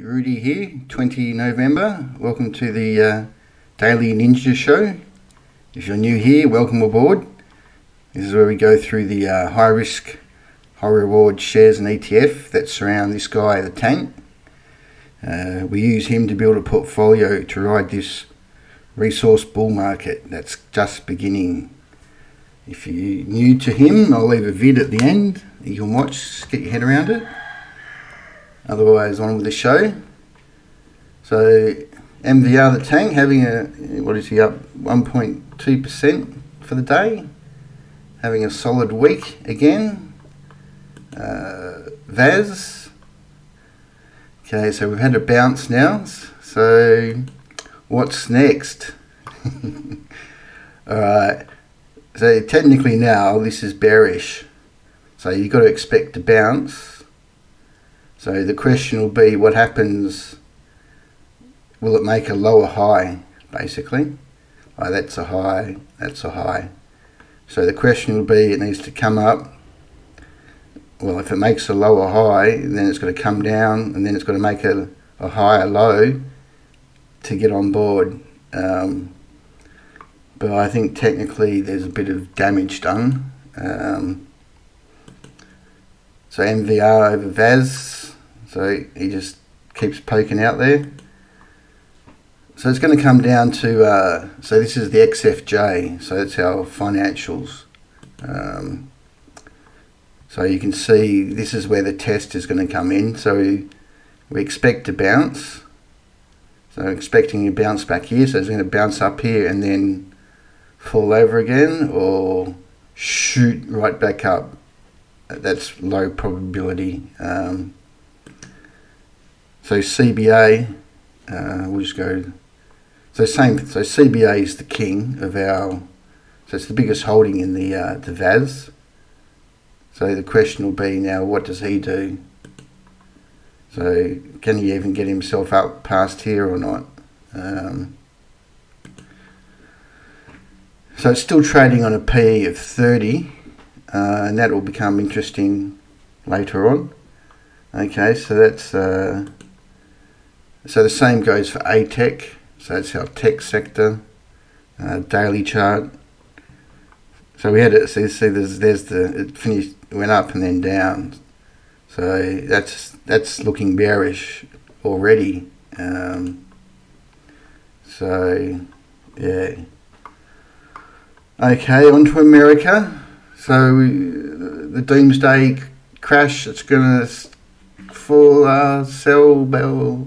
Rudy here, 20 November. Welcome to the Daily Ninja Show. If you're new here, welcome aboard. This is where we go through the high risk, high reward shares and ETF that surround this guy, the tank. We use him to build a portfolio to ride this resource bull market that's just beginning. If you're new to him, I'll leave a vid at the end. You can watch, get your head around it. Otherwise, on with the show. So, MVR the tank having up 1.2% for the day. Having a solid week again. VAS. Okay, so we've had a bounce now. So, what's next? Alright. So, technically now, this is bearish. So, you've got to expect to bounce. So the question will be, what happens? Will it make a lower high, basically? Oh, that's a high, that's a high. So the question will be, it needs to come up. Well, if it makes a lower high, then it's got to come down, and then it's got to make a higher low to get on board. But I think technically there's a bit of damage done. So MVR over VAS. So he just keeps poking out there. So it's going to come down to, so this is the XFJ, so that's our financials. So you can see this is where the test is going to come in. So we expect to bounce. So expecting to bounce back here, so it's going to bounce up here and then fall over again or shoot right back up. That's low probability. So CBA, we'll just go. So CBA is the king of our. So it's the biggest holding in the VAS. So the question will be now, what does he do? So can he even get himself up past here or not? So it's still trading on a PE of 30, and that will become interesting later on. Okay, so that's. So the same goes for ATech, so that's our tech sector, daily chart. So we had it, so you see there's it finished, went up and then down. So that's looking bearish already. So yeah. Okay, on to America. So the doomsday crash, it's going to full sell bell.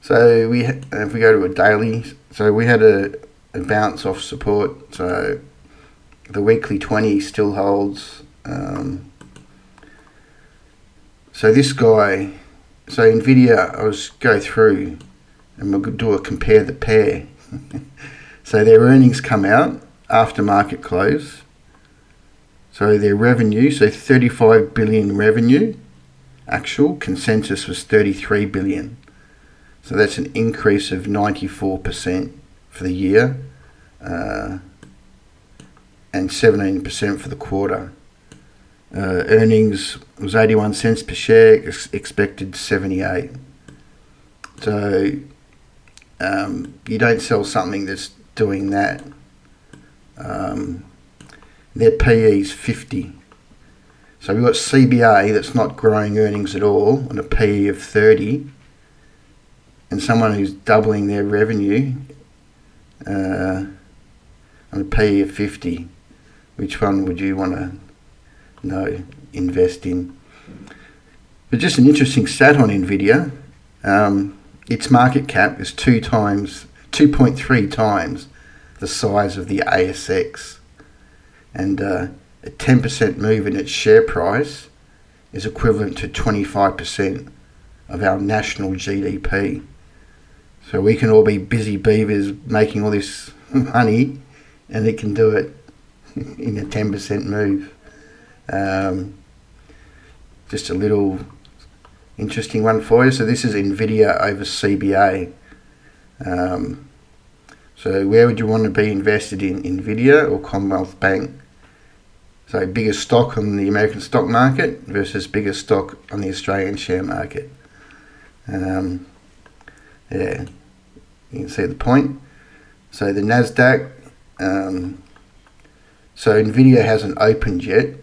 So if we go to a daily, so we had a bounce off support. So the weekly 20 still holds. So this guy, so Nvidia, I was go through and we'll do a compare the pair. So their earnings come out after market close. So their revenue, so 35 billion revenue. Actual consensus was 33 billion. So that's an increase of 94% for the year and 17% for the quarter. Earnings was 81 cents per share, expected 78. So you don't sell something that's doing that. Their PE is 50. So we've got CBA that's not growing earnings at all on a PE of 30, and someone who's doubling their revenue on a PE of 50. Which one would you want to invest in? But just an interesting stat on Nvidia. Its market cap is 2.3 times the size of the ASX, and a 10% move in its share price is equivalent to 25% of our national GDP. So we can all be busy beavers making all this money, and it can do it in a 10% move. Just a little interesting one for you. So this is Nvidia over CBA. So where would you want to be invested in, Nvidia or Commonwealth Bank? So biggest stock on the American stock market versus biggest stock on the Australian share market. Yeah, you can see the point. So the Nasdaq. So Nvidia hasn't opened yet,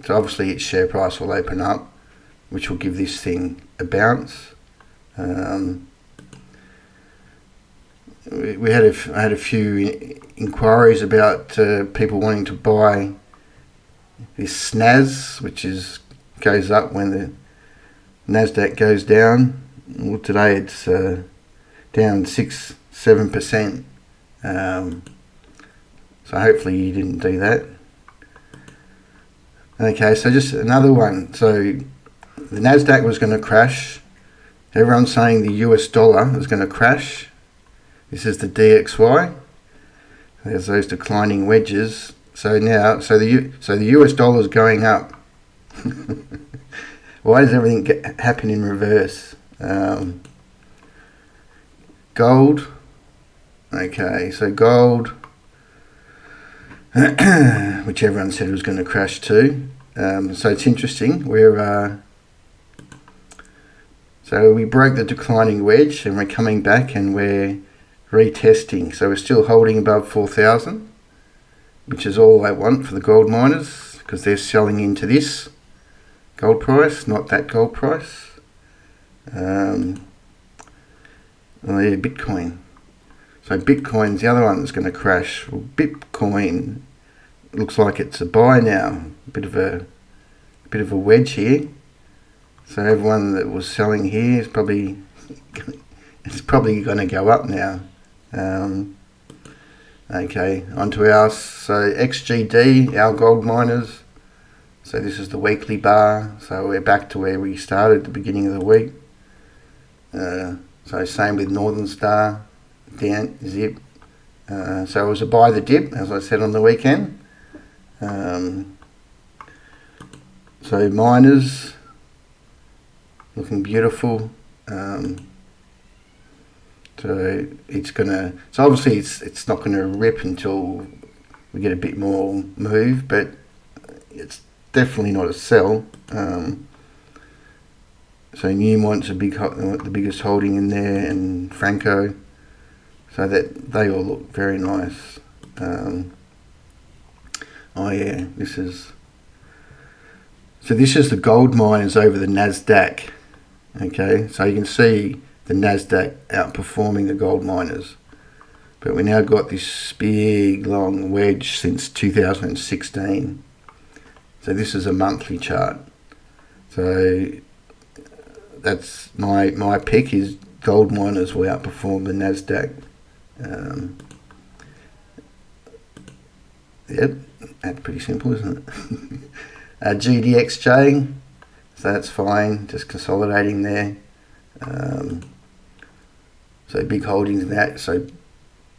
so obviously its share price will open up, which will give this thing a bounce. I had a few inquiries about people wanting to buy this SNAS, which goes up when the Nasdaq goes down. Well, today it's down 6-7%. So hopefully you didn't do that. Okay, so just another one. So the Nasdaq was going to crash. Everyone's saying the US dollar is going to crash. This is the DXY. There's those declining wedges. So now, the US dollar is going up. Why does everything happen in reverse? Gold. Okay, so gold, which everyone said was going to crash too. So it's interesting. So we broke the declining wedge and we're coming back and we're retesting. So we're still holding above 4,000, which is all I want for the gold miners, because they're selling into this gold price, not that gold price. Bitcoin. So Bitcoin's the other one that's going to crash. Well, Bitcoin looks like it's a buy now. A bit of a wedge here. So everyone that was selling here is probably going to go up now. Okay, onto ours. So XGD, our gold miners. So this is the weekly bar. So we're back to where we started at the beginning of the week. So same with Northern Star, down, zip. So it was a buy the dip, as I said on the weekend. So miners, looking beautiful. So obviously it's not gonna rip until we get a bit more move, but it's definitely not a sell. So Newmont's the biggest holding in there, and Franco. So that they all look very nice. This is the gold miners over the Nasdaq. Okay, so you can see the Nasdaq outperforming the gold miners, but we now got this big long wedge since 2016. So this is a monthly chart. So that's my pick is gold miners will outperform the Nasdaq. Yep, that's pretty simple, isn't it? GDXJ, so that's fine, just consolidating there. So big holdings in that. So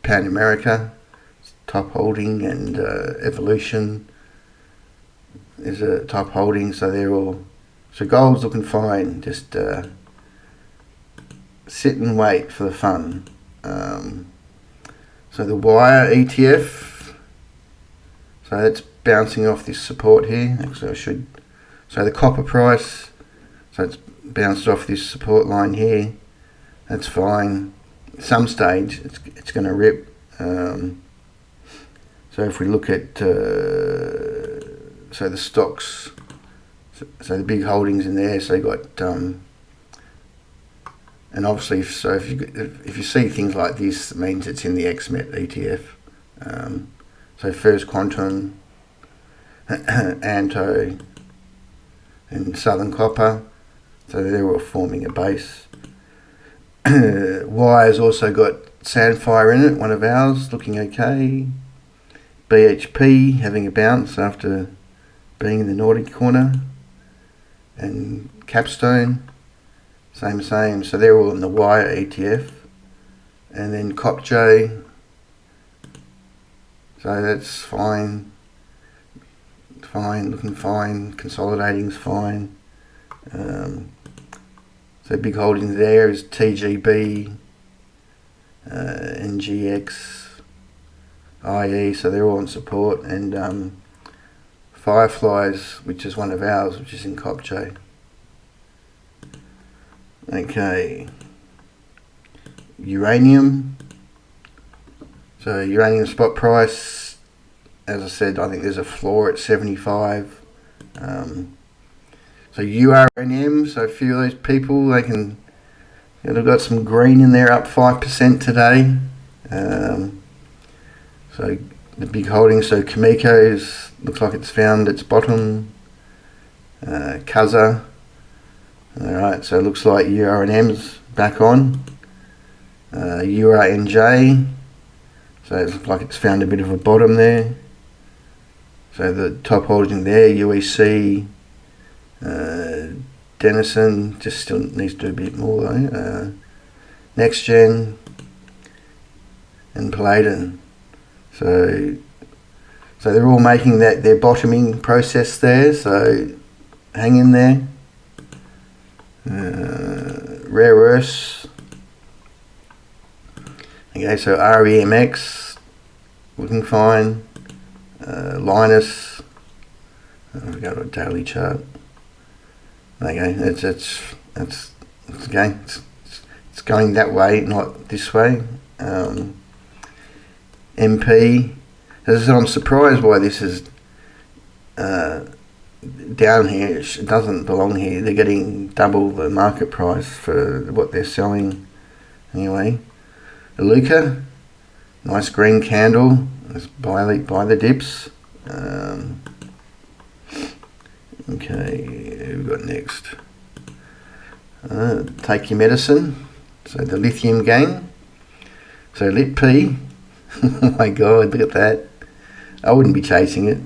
Pan America, top holding, and Evolution is a top holding. So they're all. So gold's looking fine. Just sit and wait for the fun. So the wire ETF. So that's bouncing off this support here. Actually, I should. So the copper price. So it's bounced off this support line here. That's fine. At some stage, it's going to rip. So if we look at so the stocks, so the big holdings in there. So you got and obviously, if you see things like this, it means it's in the XMET ETF. So First Quantum, Anto, and Southern Copper. So they're all forming a base. Wire's also got Sandfire in it, one of ours, looking okay. BHP having a bounce after being in the Nordic corner. And Capstone, same. So they're all in the Wire ETF. And then CopJ, so that's fine. Fine, looking fine. Consolidating's fine. So big holdings there is TGB, NGX, IE, so they're all in support, and Fireflies, which is one of ours, which is in CopJ. Okay, uranium. So uranium spot price, as I said, I think there's a floor at 75. So URNM, so a few of those people, they've got some green in there, up 5% today. So the big holdings, so Kamiko's looks like it's found its bottom. Kaza, alright, so it looks like URNM's back on. URNJ, so it looks like it's found a bit of a bottom there. So the top holding there, UEC, Denison, just still needs to do a bit more though. NextGen and Paladin. So they're all making their bottoming process there, so hang in there. Rare earths. Okay, so REMX looking fine. Linus. We go to a daily chart. Okay, it's okay. It's going that way, not this way. MP. As I said, I'm surprised why this is down here. It doesn't belong here. They're getting double the market price for what they're selling. Anyway, Aluka, nice green candle. Let's buy the dips. Okay, who we got next? Take your medicine. So the Lithium gang. So Lit P. Oh my God, look at that. I wouldn't be chasing it.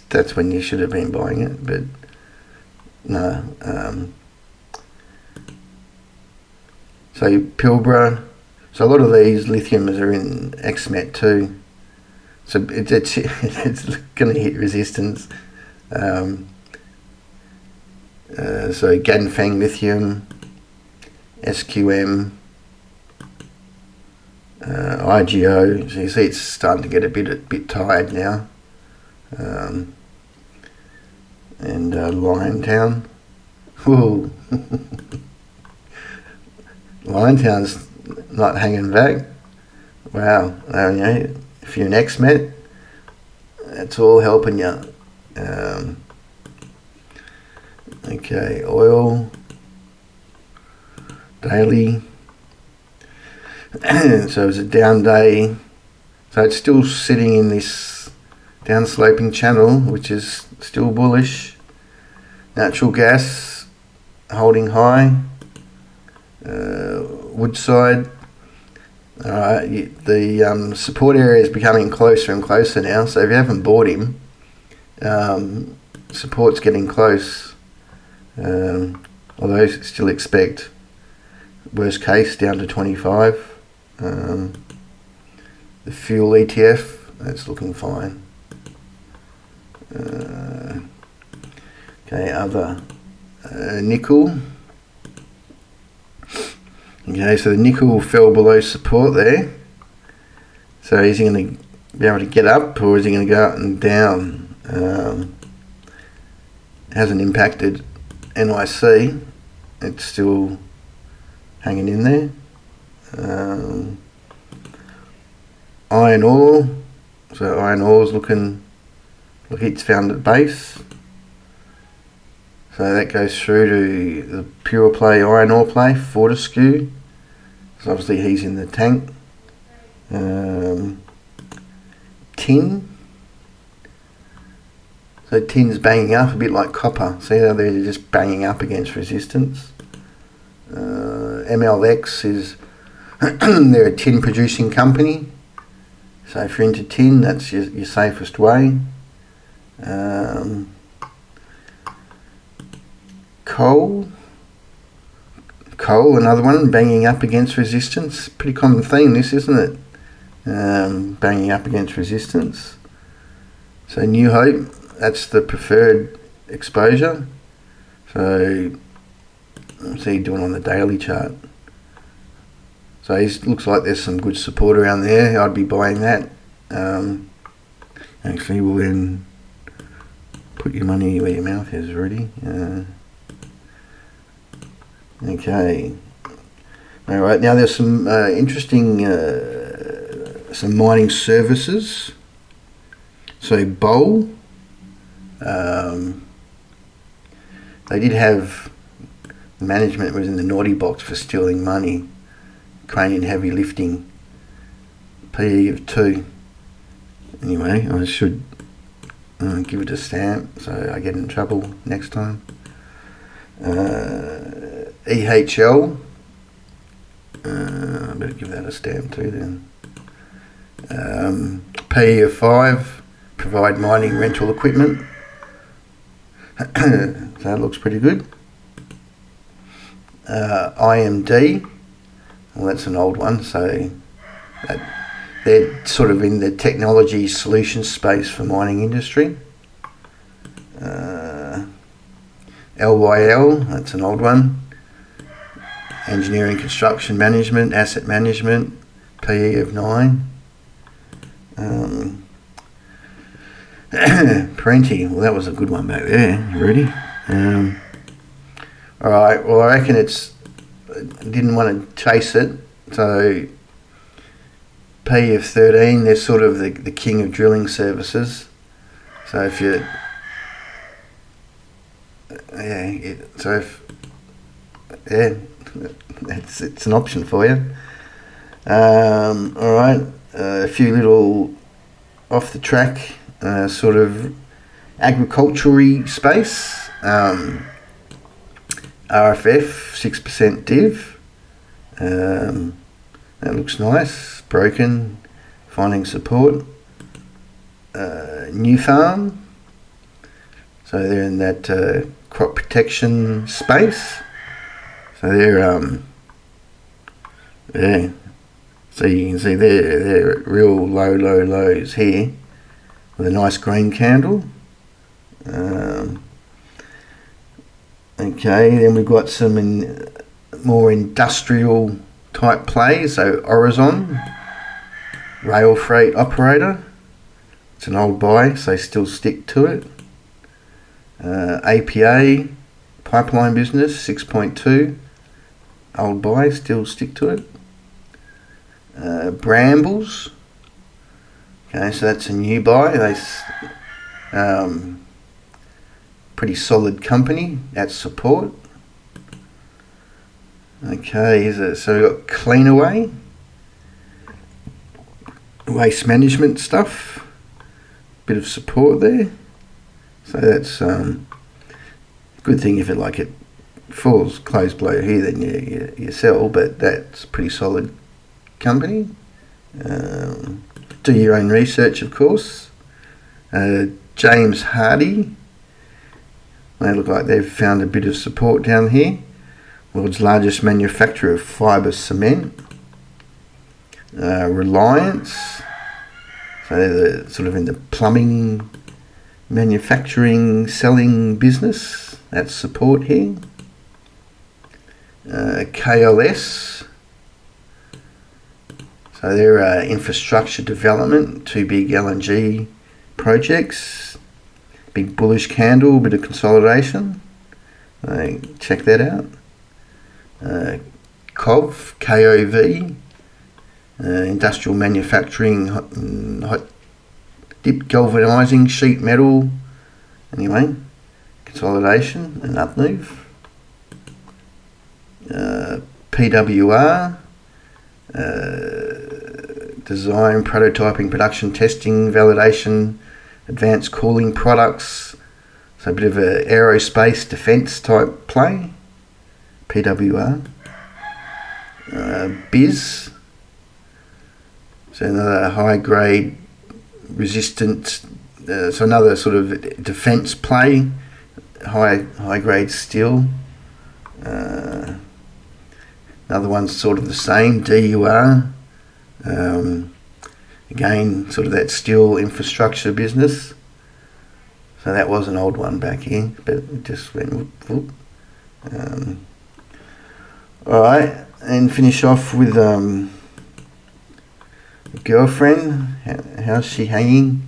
That's when you should have been buying it, but no. So Pilbara. So a lot of these lithiums are in XMET too. So it's going to hit resistance. So Ganfeng Lithium, SQM, IGO. So you see it's starting to get a bit tired now. And Liontown. Whoa. Liontown's not hanging back. Wow. If you're an XMET, it's all helping you. Okay, oil, daily. So it's a down day. So it's still sitting in this down sloping channel, which is still bullish. Natural gas holding high. Woodside. The support area is becoming closer and closer now. So if you haven't bought him, support's getting close. Although still expect worst case down to 25. The fuel ETF, that's looking fine. Okay, other nickel. Okay, so the nickel fell below support there. So is he going to be able to get up, or is he going to go up and down? Hasn't impacted NIC. It's still hanging in there. Iron ore. So iron ore is looking like it's found at base. So that goes through to the pure play iron ore play, Fortescue. So obviously he's in the tank. Tin. So tin's banging up a bit like copper. See how they're just banging up against resistance. MLX is they're a tin producing company. So if you're into tin, that's your safest way. Coal, another one, banging up against resistance. Pretty common theme this, isn't it? Banging up against resistance. So New Hope, that's the preferred exposure. So what's he doing on the daily chart? So it looks like there's some good support around there. I'd be buying that. Actually, we'll then put your money where your mouth is, Rudy. Okay. All right. Now there's some interesting some mining services. So Bowl, they did have management was in the naughty box for stealing money, crane and heavy lifting. PE of 2. Anyway, I should give it a stamp so I get in trouble next time. EHL, I better give that a stamp too then. PE of 5, provide mining rental equipment. So that looks pretty good. IMD, well that's an old one, so they're sort of in the technology solution space for mining industry. LYL, that's an old one. Engineering, construction management, asset management, PE of 9. Parenti, well that was a good one back there, Rudy. Alright, well I reckon I didn't want to chase it, so P of 13, they're sort of the king of drilling services. So if you, it's an option for you. Alright, a few little off the track, sort of agriculture-y space. RFF, 6% div. That looks nice. Broken, finding support. New Farm. So they're in that crop protection space. So they're So you can see they're real low lows here with a nice green candle. Okay, then we've got some more industrial type plays. So Horizon, rail freight operator. It's an old buy, so still stick to it. APA, pipeline business, 6.2. Old buy, still stick to it. Brambles. Okay, so that's a new buy. They pretty solid company at support. Okay, so we've got Cleanaway, waste management stuff, bit of support there. So that's good thing if it falls close below here, then you sell, but that's pretty solid company. Do your own research, of course. James Hardy, they look like they've found a bit of support down here. World's largest manufacturer of fibre cement. Reliance, so they're sort of in the plumbing, manufacturing, selling business. That's support here. KLS, so they're infrastructure development, 2 big LNG projects, big bullish candle, bit of consolidation. Check that out. KOV, KOV, industrial manufacturing, hot dip galvanizing, sheet metal. Anyway, consolidation and up move. PWR, design, prototyping, production, testing, validation, advanced cooling products. So a bit of a aerospace defence type play. PWR. Biz, so another high grade resistant, so another sort of defence play, high grade steel. Another one's sort of the same, DUR, again sort of that steel infrastructure business. So that was an old one back here, but it just went whoop. Alright, and finish off with girlfriend. How's she hanging?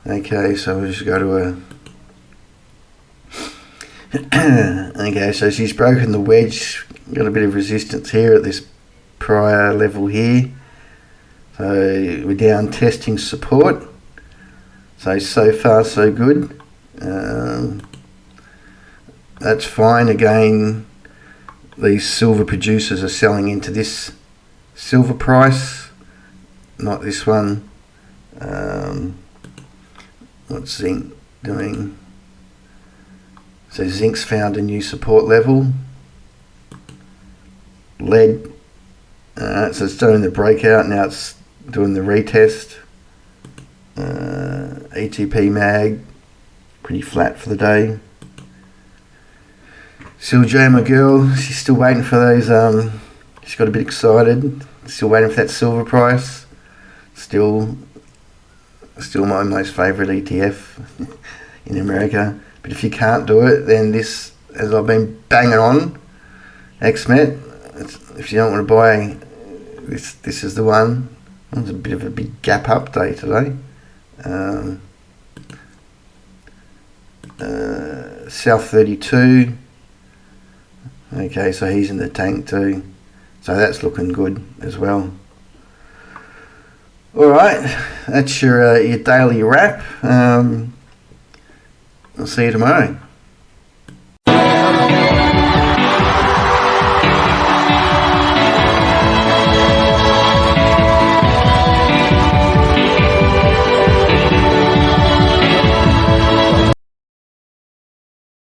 Okay, so we'll just go to Okay, so she's broken the wedge, got a bit of resistance here at this prior level here. So we're down testing support. So far so good. That's fine. Again, these silver producers are selling into this silver price, not this one. What's zinc doing? So zinc's found a new support level. Lead, so it's doing the breakout, now it's doing the retest. ETP mag, pretty flat for the day. Silja, my girl, she's still waiting for those, she's got a bit excited, still waiting for that silver price. Still my most favourite ETF in America. But if you can't do it, then this, as I've been banging on, XMET, if you don't want to buy this is the one. It's a bit of a big gap up day today. South 32. Okay, so he's in the tank too. So that's looking good as well. Alright, that's your daily wrap. I'll see you tomorrow.